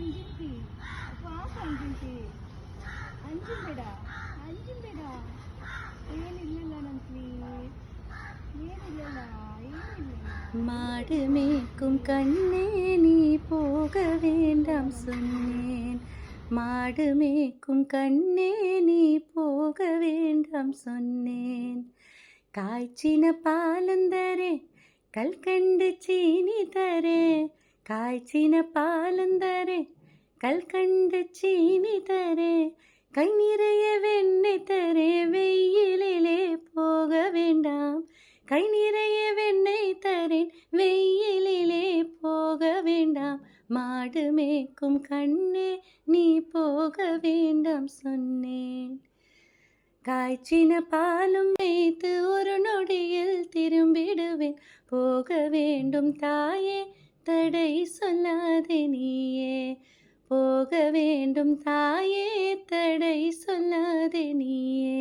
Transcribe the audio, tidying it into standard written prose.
ಅಂಜಿಂತಿ ಪಾಪ ಅಂಜಿಂತಿ ಅಂಜಿಂಬೇಡ ಅಂಜಿಂಬೇಡ ಏನಿಲ್ಲ ನನ್ನ ಪ್ಲೀಸ್ ಏನಿಲ್ಲ மாடு மேய்க்கும் கண்ணே நீ போக வேண்டாம் சொன்னேன் மாடு மேய்க்கும் கண்ணே நீ போக வேண்டாம் சொன்னேன் காய்ச்சின பாலந்தரே கல்கண்டு சீனி தரே காய்ச்சின பாலந்தரே கல்கண்டு சீனி தரே கை நிறைய வெண்ணெய் தரே வெயிலிலே போக வேண்டாம் கை நிறைய வெண்ணெய் தரேன் வெயிலிலே போக வேண்டாம் மாடு மேய்க்கும் கண்ணே நீ போக வேண்டாம் சொன்னேன் காய்ச்சின பாலும் வைத்து ஒரு நொடியில் திரும்பிடுவேன் போக வேண்டும் தாயே தடை சொல்லாதே நீயே போக வேண்டும் தாயே தடை சொல்லாதே நீயே